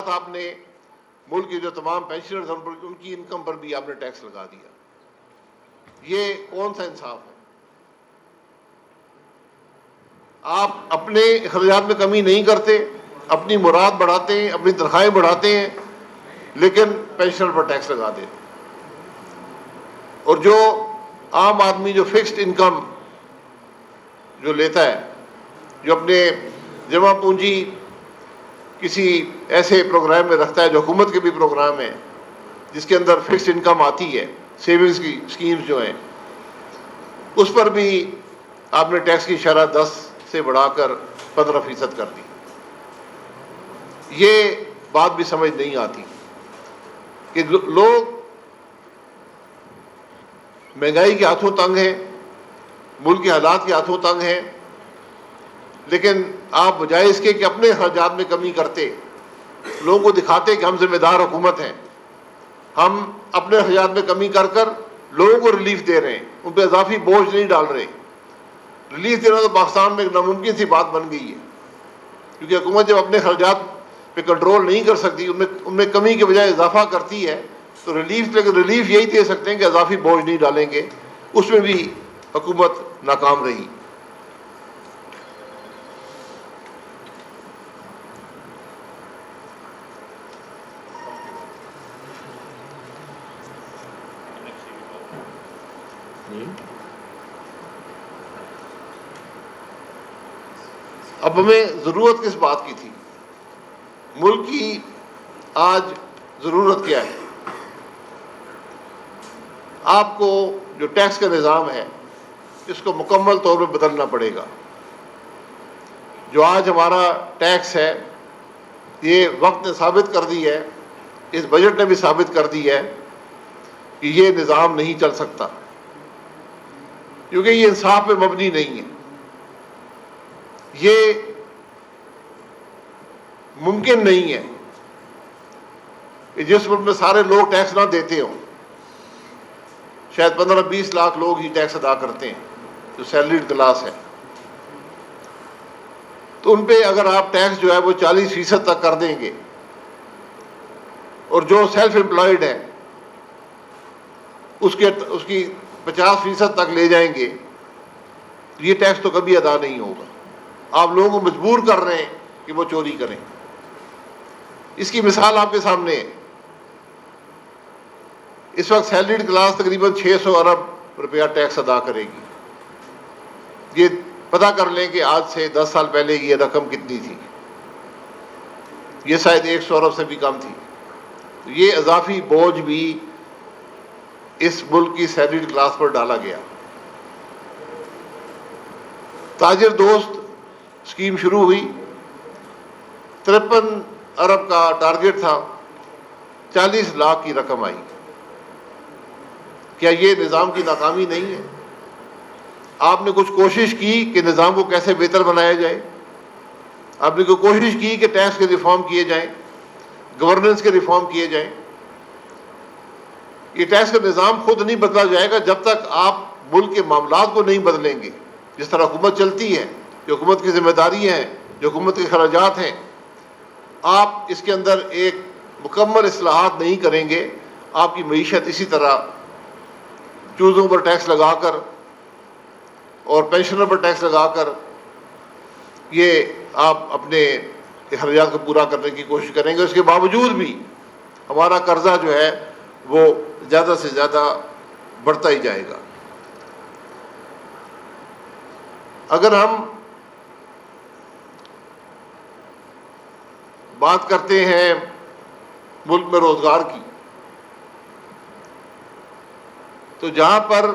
ساتھ آپ نے ملک کے جو تمام پینشنرز ان کی انکم پر بھی آپ نے ٹیکس لگا دیا. یہ کون سا انصاف ہے؟ آپ اپنے اخراجات میں کمی نہیں کرتے، اپنی مراد بڑھاتے ہیں، اپنی تنخواہیں بڑھاتے ہیں، لیکن پینشنر پر ٹیکس لگا دیتے. اور جو عام آدمی جو فکسڈ انکم جو لیتا ہے، جو اپنے جمع پونجی کسی ایسے پروگرام میں رکھتا ہے جو حکومت کے بھی پروگرام ہے جس کے اندر فکسڈ انکم آتی ہے، سیونگز کی اسکیمز جو ہیں، اس پر بھی آپ نے ٹیکس کی شرح 10 سے بڑھا کر 15% کر دی. یہ بات بھی سمجھ نہیں آتی کہ لوگ مہنگائی کے ہاتھوں تنگ ہیں، ملک کے حالات کے ہاتھوں تنگ ہیں، لیکن آپ بجائے اس کے کہ اپنے اخراجات میں کمی کرتے، لوگوں کو دکھاتے کہ ہم ذمہ دار حکومت ہیں، ہم اپنے اخراجات میں کمی کر کر لوگوں کو ریلیف دے رہے ہیں، ان پہ اضافی بوجھ نہیں ڈال رہے. ریلیف دینا تو پاکستان میں ایک ناممکن سی بات بن گئی ہے، کیونکہ حکومت جب اپنے اخراجات پہ کنٹرول نہیں کر سکتی، ان میں کمی کے بجائے اضافہ کرتی ہے، تو ریلیف یہی دے سکتے ہیں کہ اضافی بوجھ نہیں ڈالیں گے. اس میں بھی حکومت ناکام رہی. اب ہمیں ضرورت کس بات کی تھی؟ ملک کی آج ضرورت کیا ہے؟ آپ کو جو ٹیکس کا نظام ہے اس کو مکمل طور پہ بدلنا پڑے گا. جو آج ہمارا ٹیکس ہے، یہ وقت نے ثابت کر دی ہے، اس بجٹ نے بھی ثابت کر دی ہے کہ یہ نظام نہیں چل سکتا، کیونکہ یہ انصاف پہ مبنی نہیں ہے. یہ ممکن نہیں ہے کہ جس ملک میں سارے لوگ ٹیکس نہ دیتے ہوں، شاید 15-20 لاکھ لوگ ہی ٹیکس ادا کرتے ہیں جو سیلریڈ کلاس ہے، تو ان پہ اگر آپ ٹیکس جو ہے وہ 40% تک کر دیں گے، اور جو سیلف امپلائڈ ہے اس کی 50% تک لے جائیں گے، تو یہ ٹیکس تو کبھی ادا نہیں ہوگا. آپ لوگوں کو مجبور کر رہے ہیں کہ وہ چوری کریں. اس کی مثال آپ کے سامنے ہے. اس وقت سیلریڈ کلاس تقریباً 600 ارب روپیہ ٹیکس ادا کرے گی. یہ پتہ کر لیں کہ آج سے 10 سال پہلے یہ رقم کتنی تھی. یہ شاید 100 ارب سے بھی کم تھی. یہ اضافی بوجھ بھی اس ملک کی سیلریڈ کلاس پر ڈالا گیا. تاجر دوست اسکیم شروع ہوئی، 53 ارب کا ٹارگٹ تھا، 40 لاکھ کی رقم آئی. کیا یہ نظام کی ناکامی نہیں ہے؟ آپ نے کچھ کوشش کی کہ نظام کو کیسے بہتر بنایا جائے؟ آپ نے کوئی کوشش کی کہ ٹیکس کے ریفارم کیے جائیں، گورننس کے ریفارم کیے جائیں؟ یہ ٹیکس کا نظام خود نہیں بدلا جائے گا جب تک آپ ملک کے معاملات کو نہیں بدلیں گے. جس طرح حکومت چلتی ہے، جو حکومت کی ذمہ داری ہیں، جو حکومت کے اخراجات ہیں، آپ اس کے اندر ایک مکمل اصلاحات نہیں کریں گے، آپ کی معیشت اسی طرح چوزوں پر ٹیکس لگا کر اور پینشنر پر ٹیکس لگا کر یہ آپ اپنے اخراجات کو پورا کرنے کی کوشش کریں گے. اس کے باوجود بھی ہمارا قرضہ جو ہے وہ زیادہ سے زیادہ بڑھتا ہی جائے گا. اگر ہم بات کرتے ہیں ملک میں روزگار کی، تو جہاں پر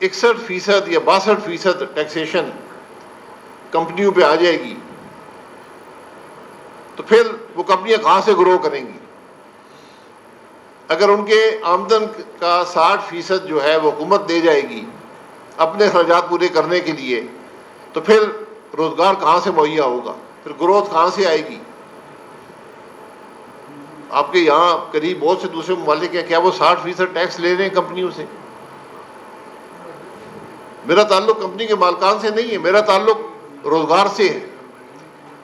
61% یا 62% ٹیکسیشن کمپنیوں پہ آ جائے گی، تو پھر وہ کمپنیاں کہاں سے گرو کریں گی؟ اگر ان کے آمدن کا 60% جو ہے وہ حکومت دے جائے گی اپنے اخراجات پورے کرنے کے لیے، تو پھر روزگار کہاں سے مہیا ہوگا؟ پھر گروتھ کہاں سے آئے گی؟ آپ کے یہاں قریب بہت سے دوسرے ممالک ہیں، کیا وہ 60% ٹیکس لے رہے ہیں کمپنیوں سے؟ میرا تعلق کمپنی کے مالکان سے نہیں ہے، میرا تعلق روزگار سے ہے،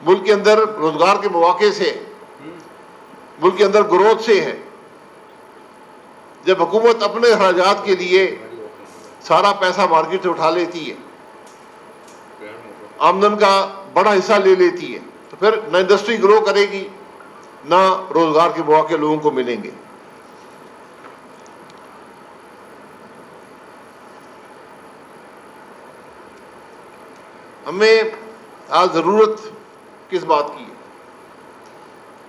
ملک کے اندر روزگار کے مواقع سے، ملک کے اندر گروتھ سے ہے. جب حکومت اپنے اخراجات کے لیے سارا پیسہ مارکیٹ سے اٹھا لیتی ہے, آمدن کا بڑا حصہ لے لیتی ہے, تو پھر نہ انڈسٹری گرو کرے گی, نہ روزگار کے مواقع لوگوں کو ملیں گے. ہمیں آج ضرورت کس بات کی ہے؟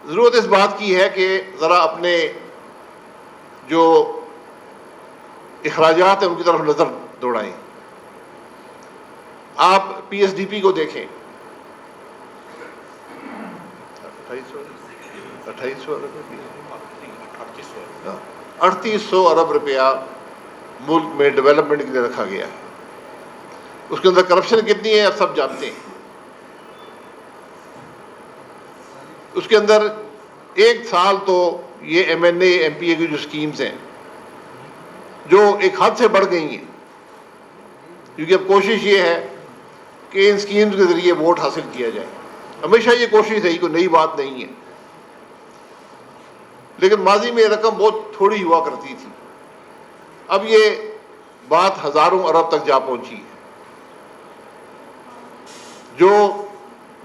ضرورت اس بات کی ہے کہ ذرا اپنے جو اخراجات ہیں ان کی طرف نظر دوڑائیں. آپ پی ایس ڈی پی کو دیکھیں, 3800 ارب روپیہ ملک میں ڈیولپمنٹ کے لیے رکھا گیا ہے. اس کے اندر کرپشن کتنی ہے آپ سب جانتے ہیں. اس کے اندر ایک سال تو یہ M N A M P A کی جو اسکیمز ہیں جو ایک حد سے بڑھ گئی ہیں, کیونکہ اب کوشش یہ ہے کہ ان اسکیمز کے ذریعے ووٹ حاصل کیا جائے. ہمیشہ یہ کوشش رہی, کوئی نئی بات نہیں ہے, لیکن ماضی میں یہ رقم بہت تھوڑی ہوا کرتی تھی. اب یہ بات ہزاروں ارب تک جا پہنچی ہے. جو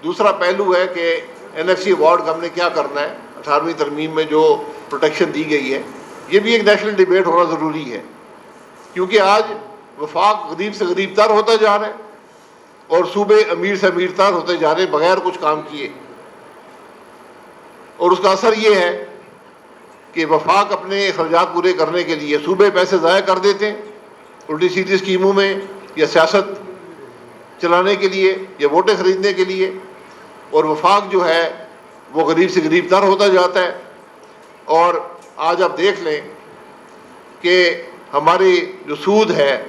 دوسرا پہلو ہے کہ این ایف سی ایوارڈ کا ہم نے کیا کرنا ہے, 18ویں ترمیم میں جو پروٹیکشن دی گئی ہے, یہ بھی ایک نیشنل ڈیبیٹ ہونا ضروری ہے, کیونکہ آج وفاق غریب سے غریب تر ہوتا جا رہا ہے اور صوبے امیر سے امیر تر ہوتے جا رہے ہیں بغیر کچھ کام کیے. اور اس کا اثر یہ ہے کہ وفاق اپنے اخراجات پورے کرنے کے لیے صوبے پیسے ضائع کر دیتے ہیں الٹی سیدھی اسکیموں میں, یا سیاست چلانے کے لیے, یا ووٹیں خریدنے کے لیے, اور وفاق جو ہے وہ غریب سے غریب تر ہوتا جاتا ہے. اور آج آپ دیکھ لیں کہ ہماری جو سود ہے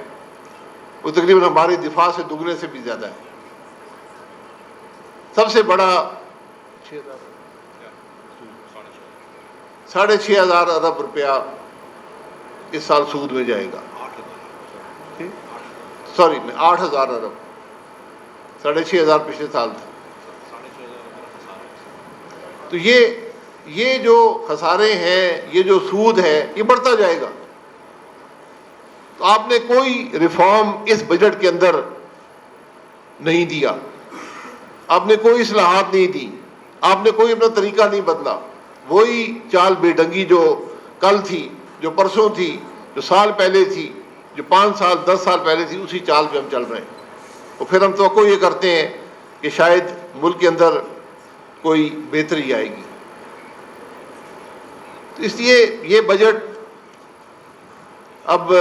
وہ تقریباً ہماری دفاع سے دگنے سے بھی زیادہ ہے. سب سے بڑا 6,500 ارب روپیہ اس سال سود میں جائے گا. سوری, 8,000 ارب, 6,500 پچھلے سال تھا. تو یہ جو خسارے ہیں, یہ جو سود ہے, یہ بڑھتا جائے گا. تو آپ نے کوئی ریفارم اس بجٹ کے اندر نہیں دیا, آپ نے کوئی اصلاحات نہیں دی, آپ نے کوئی اپنا طریقہ نہیں بدلا. وہی چال بے ڈنگی جو کل تھی, جو پرسوں تھی, جو سال پہلے تھی, جو 5 سال 10 سال پہلے تھی, اسی چال پہ ہم چل رہے ہیں. اور پھر ہم توقع یہ کرتے ہیں کہ شاید ملک کے اندر کوئی بہتری آئے گی. تو اس لیے یہ بجٹ اب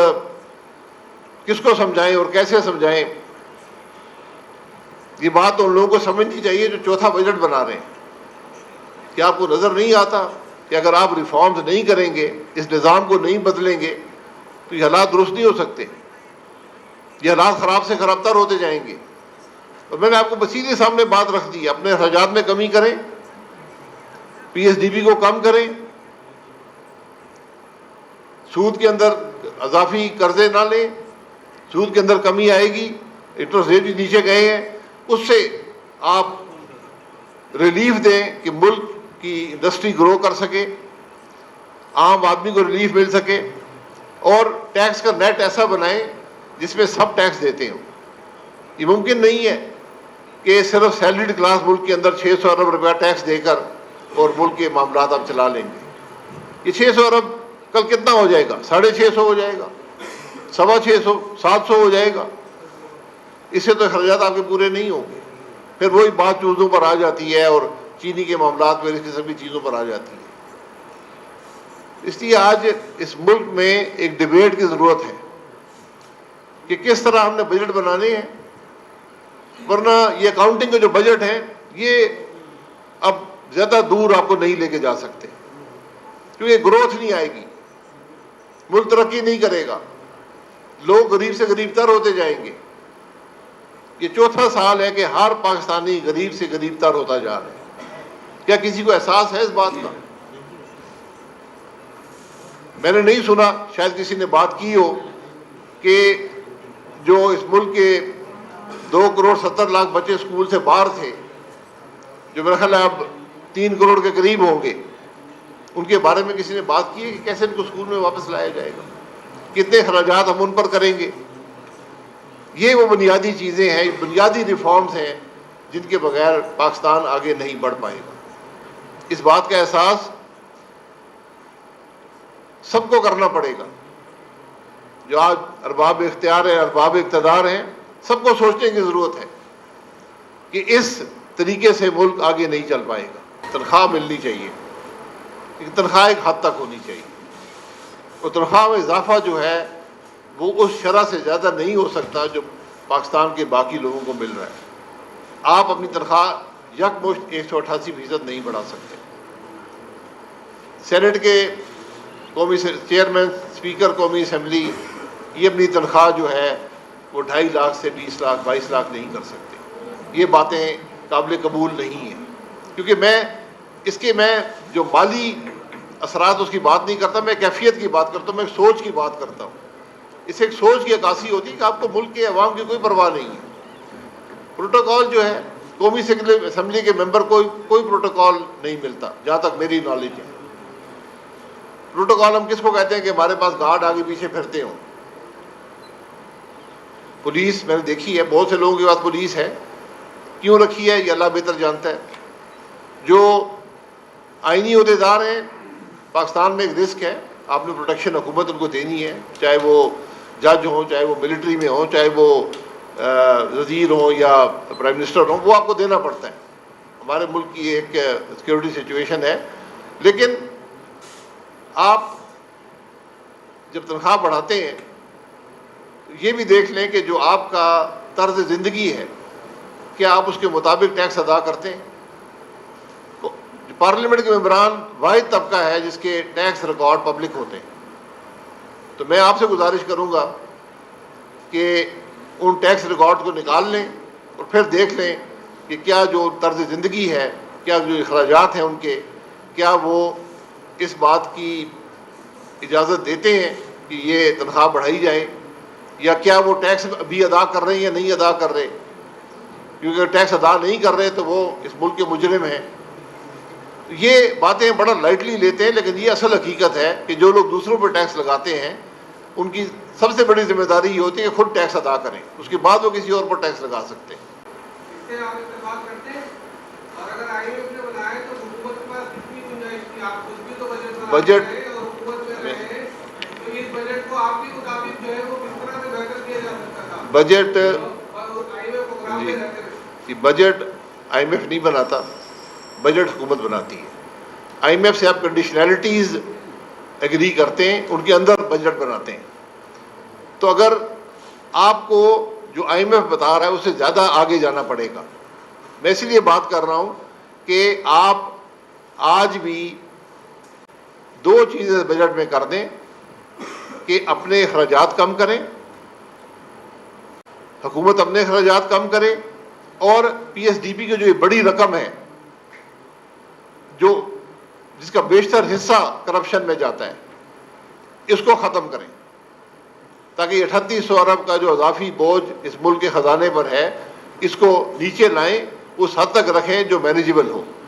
کس کو سمجھائیں اور کیسے سمجھائیں, یہ بات تو ان لوگوں کو سمجھنی چاہیے جو چوتھا بجٹ بنا رہے ہیں. کیا آپ کو نظر نہیں آتا کہ اگر آپ ریفارمز نہیں کریں گے, اس نظام کو نہیں بدلیں گے, تو یہ حالات درست نہیں ہو سکتے, یہ حالات خراب سے خراب تر ہوتے جائیں گے. اور میں نے آپ کو بسیدے سامنے بات رکھ دی, اپنے اخراجات میں کمی کریں, پی ایس ڈی پی کو کم کریں, سود کے اندر اضافی قرضے نہ لیں, سود کے اندر کمی آئے گی, انٹرسٹ ریٹ بھی نیچے گئے ہیں, اس سے آپ ریلیف دیں کہ ملک کی انڈسٹری گرو کر سکے, عام آدمی کو ریلیف مل سکے, اور ٹیکس کا نیٹ ایسا بنائیں جس میں سب ٹیکس دیتے ہوں. یہ ممکن نہیں ہے کہ صرف سیلریڈ کلاس ملک کے اندر 600 ارب روپیہ ٹیکس دے کر اور ملک کے معاملات آپ چلا لیں گے. یہ 600 ارب کل کتنا ہو جائے گا؟ 650 ہو جائے گا, 650, 700 ہو جائے گا. اس سے تو اخراجات آپ کے پورے نہیں ہوں گے. پھر وہی بات چوزوں پر آ جاتی ہے اور چینی کے معاملات میں اس قسم کی چیزوں پر آ جاتی ہے. اس لیے آج اس ملک میں ایک ڈیبیٹ کی ضرورت ہے کہ کس طرح ہم نے بجٹ بنانے ہیں, ورنہ یہ اکاؤنٹنگ کے جو بجٹ ہیں یہ اب زیادہ دور آپ کو نہیں لے کے جا سکتے, کیونکہ گروتھ نہیں آئے گی, ملک ترقی نہیں کرے گا, لوگ غریب سے غریب تر ہوتے جائیں گے. یہ چوتھا سال ہے کہ ہر پاکستانی غریب سے غریب تر ہوتا جا رہا ہے. کیا کسی کو احساس ہے اس بات کا؟ میں نے نہیں سنا, شاید کسی نے بات کی ہو, کہ جو اس ملک کے 2 کروڑ 70 لاکھ بچے اسکول سے باہر تھے, جو میرا خیال ہے اب 3 کروڑ کے قریب ہوں گے، ان کے بارے میں کسی نے بات کی ہے کہ کیسے ان کو اسکول میں واپس لایا جائے گا، کتنے اخراجات ہم ان پر کریں گے؟ یہ وہ بنیادی چیزیں ہیں، بنیادی ریفارمز ہیں جن کے بغیر پاکستان آگے نہیں بڑھ پائے گا۔ اس بات کا احساس سب کو کرنا پڑے گا۔ جو آج ارباب اختیار ہیں، ارباب اقتدار ہیں، سب کو سوچنے کی ضرورت ہے کہ اس طریقے سے ملک آگے نہیں چل پائے گا۔ تنخواہ ملنی چاہیے، لیکن تنخواہ ایک حد تک ہونی چاہیے، اور تنخواہ میں اضافہ جو ہے وہ اس شرح سے زیادہ نہیں ہو سکتا جو پاکستان کے باقی لوگوں کو مل رہا ہے۔ آپ اپنی تنخواہ یکمشت 188% نہیں بڑھا سکتے۔ سینٹ کے قومی چیئرمین، اسپیکر قومی اسمبلی، یہ اپنی تنخواہ جو ہے وہ 2.5 لاکھ سے 20 لاکھ 22 لاکھ نہیں کر سکتے۔ یہ باتیں قابل قبول نہیں ہیں، کیونکہ میں جو مالی اثرات اس کی بات نہیں کرتا، میں کیفیت کی بات کرتا ہوں، میں سوچ کی بات کرتا ہوں۔ اس ایک سوچ کی عکاسی ہوتی ہے کہ آپ کو ملک کے عوام کی کوئی پرواہ نہیں ہے۔ پروٹوکول جو ہے قومی اسمبلی کے ممبر کو کوئی پروٹوکول نہیں ملتا جہاں تک میری نالج ہے۔ پروٹوکول ہم کس کو کہتے ہیں کہ ہمارے پاس گارڈ آگے پیچھے پھرتے ہوں۔ پولیس میں نے دیکھی ہے، بہت سے لوگوں کے پاس پولیس ہے، کیوں رکھی ہے یہ اللہ بہتر جانتا ہے۔ جو آئینی عہدیدار ہیں، پاکستان میں ایک رسک ہے، آپ نے پروٹیکشن حکومت ان کو دینی ہے، چاہے وہ جج ہوں، چاہے وہ ملٹری میں ہوں، چاہے وہ وزیر ہوں یا پرائم منسٹر ہوں، وہ آپ کو دینا پڑتا ہے۔ ہمارے ملک کی ایک سیکورٹی سچویشن ہے، لیکن آپ جب تنخواہ بڑھاتے ہیں تو یہ بھی دیکھ لیں کہ جو آپ کا طرز زندگی ہے کیا آپ اس کے مطابق ٹیکس ادا کرتے ہیں؟ پارلیمنٹ کے ممبران واحد طبقہ ہے جس کے ٹیکس ریکارڈ پبلک ہوتے ہیں، تو میں آپ سے گزارش کروں گا کہ ان ٹیکس ریکارڈ کو نکال لیں اور پھر دیکھ لیں کہ کیا جو طرز زندگی ہے، کیا جو اخراجات ہیں ان کے، کیا وہ اس بات کی اجازت دیتے ہیں کہ یہ تنخواہ بڑھائی جائے، یا کیا وہ ٹیکس ابھی ادا کر رہے ہیں یا نہیں ادا کر رہے، کیونکہ اگر ٹیکس ادا نہیں کر رہے تو وہ اس ملک کے مجرم ہیں۔ یہ باتیں بڑا لائٹلی لیتے ہیں، لیکن یہ اصل حقیقت ہے کہ جو لوگ دوسروں پر ٹیکس لگاتے ہیں ان کی سب سے بڑی ذمہ داری یہ ہوتی ہے کہ خود ٹیکس ادا کریں، اس کے بعد وہ کسی اور پر ٹیکس لگا سکتے ہیں۔ اس سے آپ اتفاق کرتے ہیں، اور اگر آئی ایم ایف نے بنایا تو حکومت کے پاس کتنی گنجائش تھی؟ آپ خود بھی تو بجٹ اور حکومت میں رہے ہیں، تو اس بجٹ کو آپ کے مطابق جو ہے وہ کس طرح سے بہتر کیا جا سکتا تھا؟ Budget I M F program میں رہتے یہ بجٹ آئی ایم ایف نہیں بناتا، بجٹ حکومت بناتی ہے۔ آئی ایم ایف سے آپ کنڈیشنلٹیز ایگری کرتے ہیں، ان کے اندر بجٹ بناتے ہیں۔ تو اگر آپ کو جو آئی ایم ایف بتا رہا ہے اس سے زیادہ آگے جانا پڑے گا۔ میں اسی لیے بات کر رہا ہوں کہ آپ آج بھی 2 چیزیں بجٹ میں کر دیں کہ اپنے اخراجات کم کریں، حکومت اپنے اخراجات کم کرے، اور پی ایس ڈی پی کی جو یہ بڑی رقم ہے جس کا بیشتر حصہ کرپشن میں جاتا ہے، اس کو ختم کریں، تاکہ 3800 ارب کا جو اضافی بوجھ اس ملک کے خزانے پر ہے اس کو نیچے لائیں، اس حد تک رکھیں جو مینیجیبل ہو۔